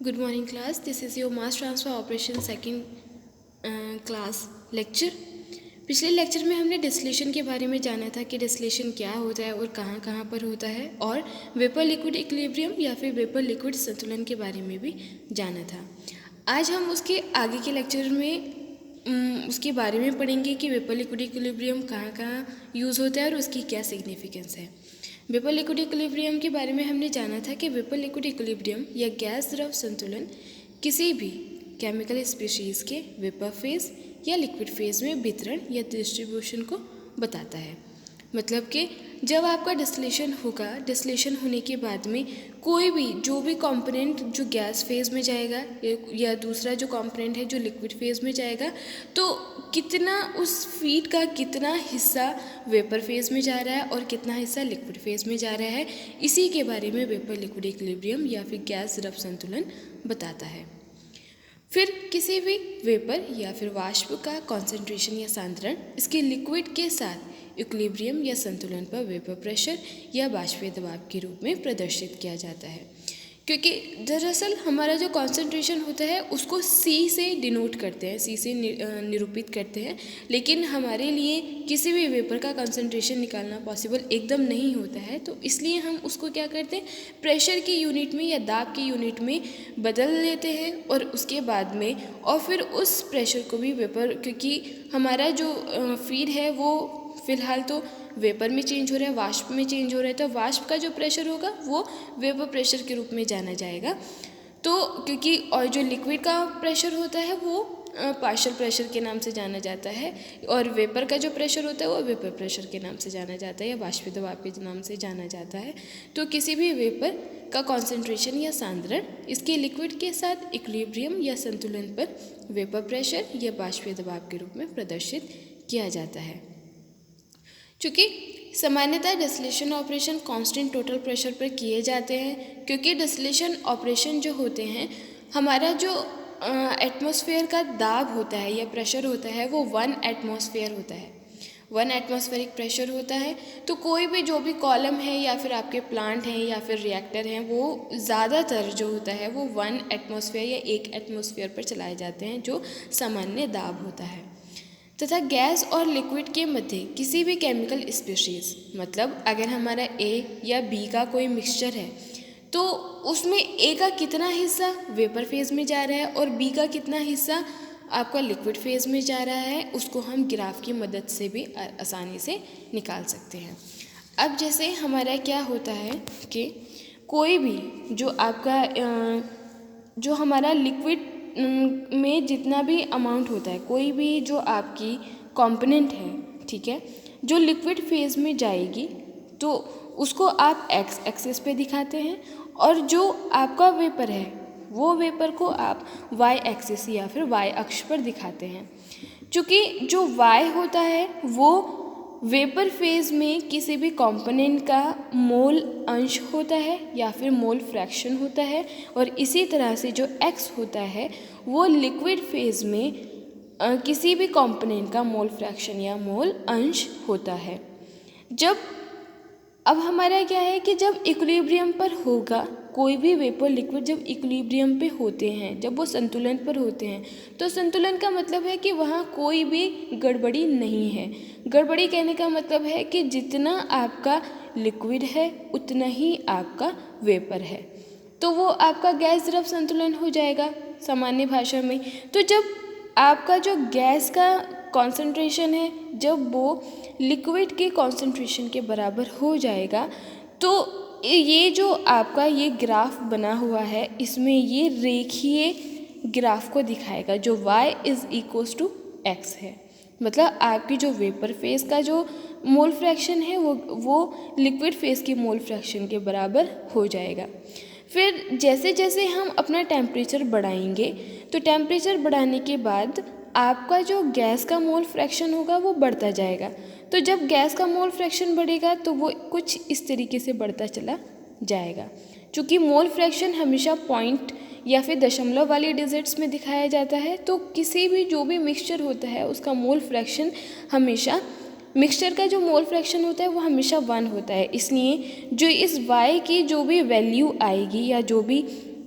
Good morning class. This is your mass transfer operation second class lecture. पिछले lecture में हमने distillation के बारे में जाना था कि डिस्टिलेशन क्या होता है और कहाँ कहाँ पर होता है, और वेपर लिक्विड इक्विलिब्रियम या फिर वेपर लिक्विड संतुलन के बारे में भी जाना था। आज हम उसके आगे के लेक्चर में उसके बारे में पढ़ेंगे कि वेपर लिक्विड इक्विलिब्रियम कहाँ कहाँ यूज़ होता है और उसकी क्या सिग्निफिकेंस है। वेपर लिक्विड इक्विलिब्रियम के बारे में हमने जाना था कि वेपर लिक्विड इक्विलिब्रियम या गैस द्रव संतुलन किसी भी केमिकल स्पीशीज़ के वेपर फेज या लिक्विड फेज में वितरण या डिस्ट्रीब्यूशन को बताता है। मतलब कि जब आपका डिस्टिलेशन होगा, डिस्टिलेशन होने के बाद में कोई भी जो भी कंपोनेंट जो गैस फेज में जाएगा या दूसरा जो कंपोनेंट है जो लिक्विड फेज में जाएगा, तो कितना उस फीड का कितना हिस्सा वेपर फेज में जा रहा है और कितना हिस्सा लिक्विड फेज में जा रहा है, इसी के बारे में वेपर लिक्विड इक्विलिब्रियम या फिर गैस द्रव संतुलन बताता है। फिर किसी भी वेपर या फिर वाष्प का कॉन्सेंट्रेशन या सांद्रण इसके लिक्विड के साथ इक्विलिब्रियम या संतुलन पर वेपर प्रेशर या वाष्पीय दबाव के रूप में प्रदर्शित किया जाता है। क्योंकि दरअसल हमारा जो कॉन्सेंट्रेशन होता है उसको C से डिनोट करते हैं, C से निरूपित करते हैं, लेकिन हमारे लिए किसी भी वेपर का कॉन्सेंट्रेशन निकालना पॉसिबल एकदम नहीं होता है, तो इसलिए हम उसको क्या करते हैं, प्रेशर की यूनिट में या दाब की यूनिट में बदल लेते हैं और उसके बाद में और फिर उस प्रेशर को भी वेपर, क्योंकि हमारा जो फीड है वो फिलहाल तो वेपर में चेंज हो रहा है, वाष्प में चेंज हो रहा है, तो वाष्प का जो प्रेशर होगा वो वेपर प्रेशर के रूप में जाना जाएगा। तो क्योंकि और जो लिक्विड का प्रेशर होता है वो पार्शियल प्रेशर के नाम से जाना जाता है, और वेपर का जो प्रेशर होता है वो वेपर प्रेशर के नाम से जाना जाता है या वाष्पीय दबाव के नाम से जाना जाता है। तो किसी भी वेपर का कॉन्सेंट्रेशन या सांद्रण इसके लिक्विड के साथ इक्विलिब्रियम या संतुलन पर वेपर प्रेशर या वाष्पीय दबाव के रूप में प्रदर्शित किया जाता है। चूँकि सामान्यतः distillation operation constant total pressure पर किए जाते हैं, क्योंकि डिस्टिलेशन ऑपरेशन जो होते हैं हमारा जो एटमॉस्फेयर का दाब होता है या प्रेशर होता है वो 1 एटमॉस्फेयर होता है, 1 एटमॉस्फेरिक प्रेशर होता है। तो कोई भी जो भी कॉलम है या फिर आपके प्लांट हैं या फिर रिएक्टर हैं वो ज़्यादातर जो होता है वो 1 एटमॉस्फेयर या 1 एटमॉस्फेयर पर चलाए जाते हैं, जो सामान्य दाब होता है। तथा गैस और लिक्विड के मध्य किसी भी केमिकल स्पीशीज़, मतलब अगर हमारा ए या बी का कोई मिक्सचर है तो उसमें ए का कितना हिस्सा वेपर फेज में जा रहा है और बी का कितना हिस्सा आपका लिक्विड फेज में जा रहा है, उसको हम ग्राफ की मदद से भी आसानी से निकाल सकते हैं। अब जैसे हमारा क्या होता है कि कोई भी जो आपका जो हमारा लिक्विड में जितना भी अमाउंट होता है, कोई भी जो आपकी कंपोनेंट है, ठीक है, जो लिक्विड फेज में जाएगी तो उसको आप एक्स एक्सिस पे दिखाते हैं, और जो आपका वेपर है वो वेपर को आप वाई एक्सिस या फिर वाई अक्ष पर दिखाते हैं। चूँकि जो वाई होता है वो वेपर फेज में किसी भी कंपोनेंट का मोल अंश होता है या फिर मोल फ्रैक्शन होता है, और इसी तरह से जो एक्स होता है वो लिक्विड फेज में किसी भी कंपोनेंट का मोल फ्रैक्शन या मोल अंश होता है। अब हमारा क्या है कि जब इक्विलिब्रियम पर होगा कोई भी वेपर लिक्विड, जब इक्विलिब्रियम पे होते हैं, जब वो संतुलन पर होते हैं, तो संतुलन का मतलब है कि वहाँ कोई भी गड़बड़ी नहीं है। गड़बड़ी कहने का मतलब है कि जितना आपका लिक्विड है उतना ही आपका वेपर है, तो वो आपका गैस द्रव संतुलन हो जाएगा सामान्य भाषा में। तो जब आपका जो गैस का कॉन्सेंट्रेशन है जब वो लिक्विड के कॉन्सेंट्रेशन के बराबर हो जाएगा, तो ये जो आपका ये ग्राफ बना हुआ है इसमें ये रेखीय ग्राफ को दिखाएगा, जो y is equals to x है। मतलब आपकी जो वेपर फेज का जो मोल फ्रैक्शन है वो लिक्विड फेज के मोल फ्रैक्शन के बराबर हो जाएगा। फिर जैसे जैसे हम अपना टेम्परेचर बढ़ाएंगे तो टेम्परेचर बढ़ाने के बाद आपका जो गैस का मोल फ्रैक्शन होगा वो बढ़ता जाएगा। तो जब गैस का मोल फ्रैक्शन बढ़ेगा तो वो कुछ इस तरीके से बढ़ता चला जाएगा। चूँकि मोल फ्रैक्शन हमेशा पॉइंट या फिर दशमलव वाली डिजिट्स में दिखाया जाता है, तो किसी भी जो भी मिक्सचर होता है उसका मोल फ्रैक्शन हमेशा, मिक्सचर का जो मोल फ्रैक्शन होता है वो हमेशा 1 होता है। इसलिए जो इस y की जो भी वैल्यू आएगी या जो भी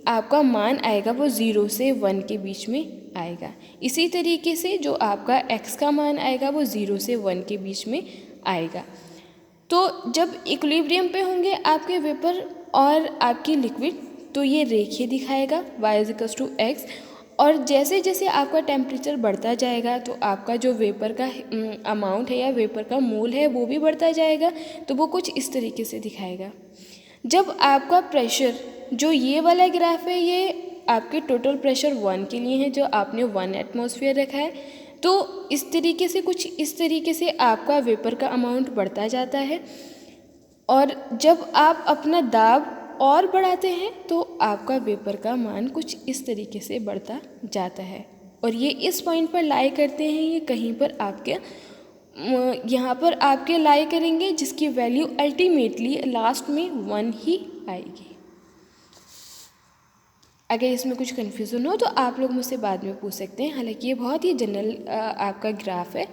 आपका मान आएगा वो 0 से 1 के बीच में आएगा। इसी तरीके से जो आपका x का मान आएगा वो 0 से 1 के बीच में आएगा। तो जब इक्विलिब्रियम पे होंगे आपके वेपर और आपकी लिक्विड, तो ये रेखीय दिखाएगा y=x। और जैसे जैसे आपका टेम्परेचर बढ़ता जाएगा तो आपका जो वेपर का अमाउंट है या वेपर का मोल है वो भी बढ़ता जाएगा, तो वो कुछ इस तरीके से दिखाएगा। जब आपका प्रेशर, जो ये वाला ग्राफ है, ये आपके टोटल प्रेशर 1 के लिए है, जो आपने 1 एटमॉस्फेयर रखा है, तो इस तरीके से कुछ इस तरीके से आपका वेपर का अमाउंट बढ़ता जाता है। और जब आप अपना दाब और बढ़ाते हैं तो आपका वेपर का मान कुछ इस तरीके से बढ़ता जाता है। और ये इस पॉइंट पर लाई करते हैं, ये कहीं पर आपके यहाँ पर आपके लाई करेंगे, जिसकी वैल्यू अल्टीमेटली लास्ट में 1 ही आएगी। अगर इसमें कुछ कन्फ्यूज़न हो तो आप लोग मुझसे बाद में पूछ सकते हैं। हालांकि ये बहुत ही जनरल आपका ग्राफ है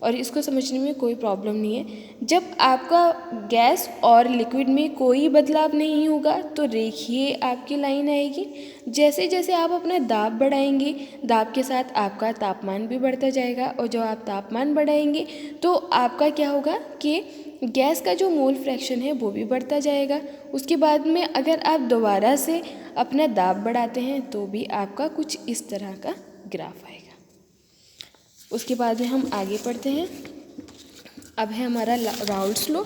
और इसको समझने में कोई प्रॉब्लम नहीं है। जब आपका गैस और लिक्विड में कोई बदलाव नहीं होगा तो रेखीय आपकी लाइन आएगी। जैसे जैसे आप अपना दाब बढ़ाएंगे, दाब के साथ आपका तापमान भी बढ़ता जाएगा, और जब आप तापमान बढ़ाएंगे तो आपका क्या होगा कि गैस का जो मोल फ्रैक्शन है वो भी बढ़ता जाएगा। उसके बाद में अगर आप दोबारा से अपना दाब बढ़ाते हैं तो भी आपका कुछ इस तरह का ग्राफ आएगा। उसके बाद में हम आगे पढ़ते हैं। अब है हमारा राउल्ट्स लॉ,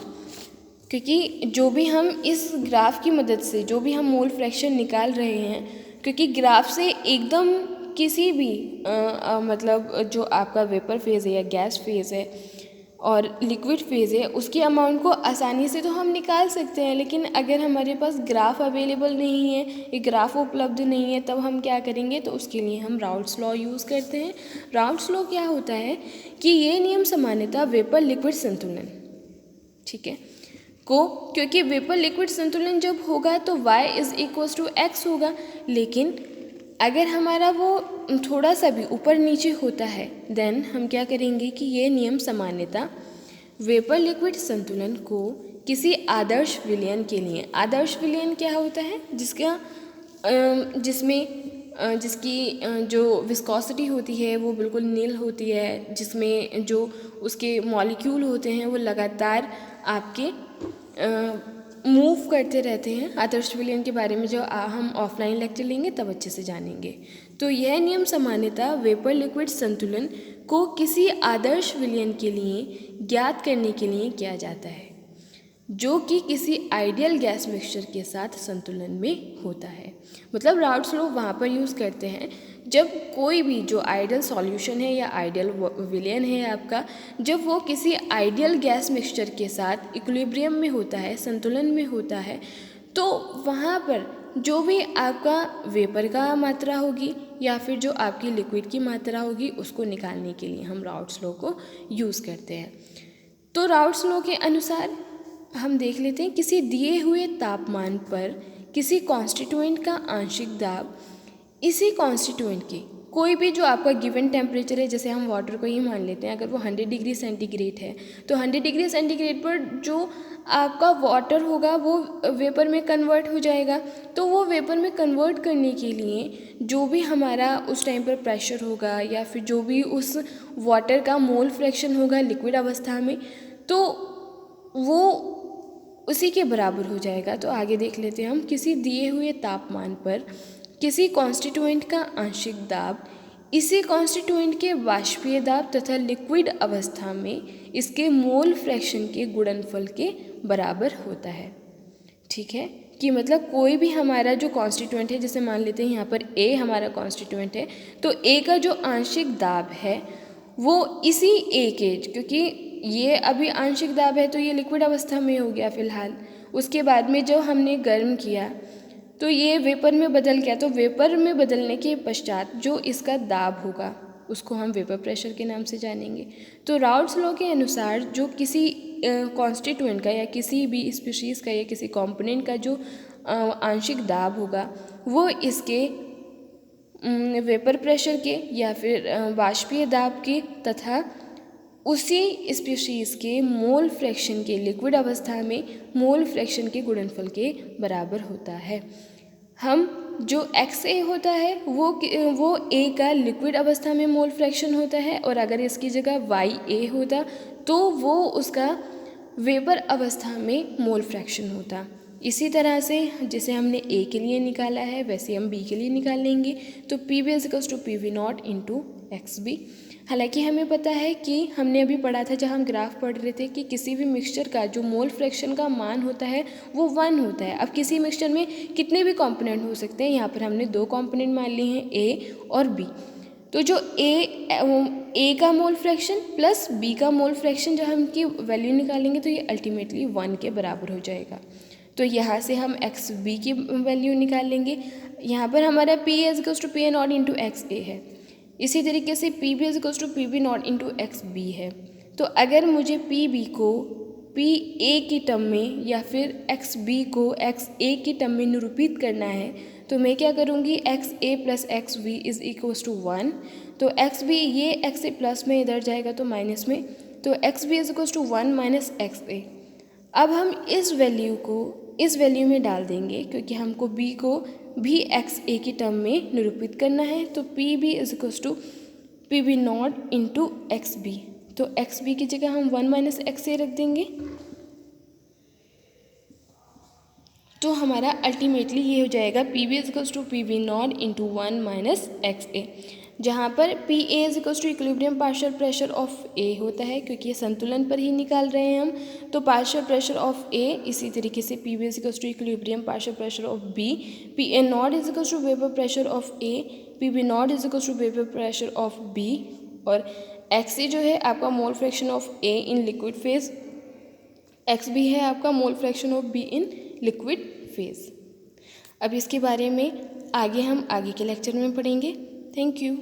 क्योंकि जो भी हम इस ग्राफ की मदद से जो भी हम मोल फ्रैक्शन निकाल रहे हैं, क्योंकि ग्राफ से एकदम किसी भी मतलब जो आपका वेपर फेज़ है या गैस फेज़ है और लिक्विड फेज़ है उसके अमाउंट को आसानी से तो हम निकाल सकते हैं, लेकिन अगर हमारे पास ग्राफ अवेलेबल नहीं है, ये ग्राफ उपलब्ध नहीं है, तब हम क्या करेंगे, तो उसके लिए हम राउल्ट्स लॉ यूज़ करते हैं। राउल्ट्स लॉ क्या होता है कि ये नियम सामान्यतः वेपर लिक्विड संतुलन, ठीक है, को, क्योंकि वेपर लिक्विड संतुलन जब होगा तो y=x होगा, लेकिन अगर हमारा वो थोड़ा सा भी ऊपर नीचे होता है देन हम क्या करेंगे कि ये नियम सामान्यतः वेपर लिक्विड संतुलन को किसी आदर्श विलयन के लिए, आदर्श विलयन क्या होता है, जिसकी जो विस्कोसिटी होती है वो बिल्कुल नील होती है, जिसमें जो उसके मॉलिक्यूल होते हैं वो लगातार आपके मूव करते रहते हैं। आदर्श विलयन के बारे में जो हम ऑफलाइन लेक्चर लेंगे तब अच्छे से जानेंगे। तो यह नियम सामान्यतः वेपर लिक्विड संतुलन को किसी आदर्श विलयन के लिए ज्ञात करने के लिए किया जाता है, जो कि किसी आइडियल गैस मिक्सचर के साथ संतुलन में होता है। मतलब राउल्ट्स लॉ वहाँ पर यूज़ करते हैं जब कोई भी जो आइडियल सॉल्यूशन है या आइडियल विलयन है आपका, जब वो किसी आइडियल गैस मिक्सचर के साथ इक्विलिब्रियम में होता है, संतुलन में होता है, तो वहाँ पर जो भी आपका वेपर का मात्रा होगी या फिर जो आपकी लिक्विड की मात्रा होगी उसको निकालने के लिए हम राउल्ट्स लॉ को यूज़ करते हैं। तो राउल्ट्स लॉ के अनुसार हम देख लेते हैं, किसी दिए हुए तापमान पर किसी कॉन्स्टिट्यूएंट का आंशिक दाब इसी कॉन्स्टिट्यूएंट की कोई भी जो आपका गिवन टेम्परेचर है, जैसे हम वाटर को ही मान लेते हैं, अगर वो 100 डिग्री सेंटीग्रेड है तो 100 डिग्री सेंटीग्रेड पर जो आपका वाटर होगा वो वेपर में कन्वर्ट हो जाएगा। तो वो वेपर में कन्वर्ट करने के लिए जो भी हमारा उस टाइम पर प्रेशर होगा या फिर जो भी उस वाटर का मोल फ्रैक्शन होगा लिक्विड अवस्था में, तो वो उसी के बराबर हो जाएगा। तो आगे देख लेते हैं हम, किसी दिए हुए तापमान पर किसी कॉन्स्टिट्यूएंट का आंशिक दाब इसी कॉन्स्टिट्यूएंट के वाष्पीय दाब तथा लिक्विड अवस्था में इसके मोल फ्रैक्शन के गुणनफल के बराबर होता है। ठीक है, कि मतलब कोई भी हमारा जो कॉन्स्टिट्यूएंट है, जैसे मान लेते हैं यहाँ पर A हमारा कॉन्स्टिट्यूएंट है, तो A का जो आंशिक दाब है वो इसी A के, क्योंकि ये अभी आंशिक दाब है तो ये लिक्विड अवस्था में हो गया फ़िलहाल, उसके बाद में जो हमने गर्म किया तो ये वेपर में बदल गया, तो वेपर में बदलने के पश्चात जो इसका दाब होगा उसको हम वेपर प्रेशर के नाम से जानेंगे। तो राउल्ट्स लॉ के अनुसार जो किसी कॉन्स्टिट्यूएंट का या किसी भी स्पीशीज़ का या किसी कंपोनेंट का जो आंशिक दाब होगा वो इसके वेपर प्रेशर के या फिर वाष्पीय दाब के तथा उसी स्पीशीज़ के मोल फ्रैक्शन के लिक्विड अवस्था में मोल फ्रैक्शन के गुणनफल के बराबर होता है। हम जो XA होता है वो A का लिक्विड अवस्था में मोल फ्रैक्शन होता है, और अगर इसकी जगह YA होता तो वो उसका वेपर अवस्था में मोल फ्रैक्शन होता। इसी तरह से जैसे हमने A के लिए निकाला है वैसे हम B के लिए निकाल लेंगे। तो PB is to PV0 into XB। हालांकि हमें पता है कि हमने अभी पढ़ा था जब हम ग्राफ पढ़ रहे थे कि किसी भी मिक्सचर का जो मोल फ्रैक्शन का मान होता है वो 1 होता है। अब किसी मिक्सचर में कितने भी कंपोनेंट हो सकते हैं, यहाँ पर हमने 2 कंपोनेंट मान लिए हैं A और B। तो जो A का मोल फ्रैक्शन प्लस B का मोल फ्रैक्शन जब हम की वैल्यू निकालेंगे तो ये अल्टीमेटली 1 के बराबर हो जाएगा। तो यहाँ से हम XB की वैल्यू निकाल लेंगे। यहाँ पर हमारा P is to PA0 into XA है। इसी तरीके से PB is to PB0 into XB है। तो अगर मुझे PB को PA की टर्म में या फिर XB को XA की टर्म में निरूपित करना है तो मैं क्या करूँगी, XA plus XB is equals to 1। तो XB ये XA प्लस में इधर जाएगा तो माइनस में, तो XB is equals to 1 minus XA। अब हम इस वैल्यू को इस वैल्यू में डाल देंगे क्योंकि हमको B को भी XA की टर्म में निरूपित करना है। तो PB is equals to PB0 into XB। तो XB की जगह हम 1 माइनस XA रख देंगे। तो हमारा अल्टीमेटली ये हो जाएगा PB is equals to PB0 into 1 minus XA, जहाँ पर PA is equals to equilibrium partial pressure of A होता है क्योंकि ये संतुलन पर ही निकाल रहे हैं हम। तो पार्शियल प्रेशर ऑफ A, इसी तरीके से PB is equals to equilibrium partial pressure of B, PA0 is equals to vapour pressure of A, PB0 is equals to vapour pressure of B, और XA जो है आपका mole fraction of A in liquid phase, XB है आपका mole fraction of B in liquid phase. अब इसके बारे में हम आगे के लेक्चर में पढ़ेंगे। Thank you.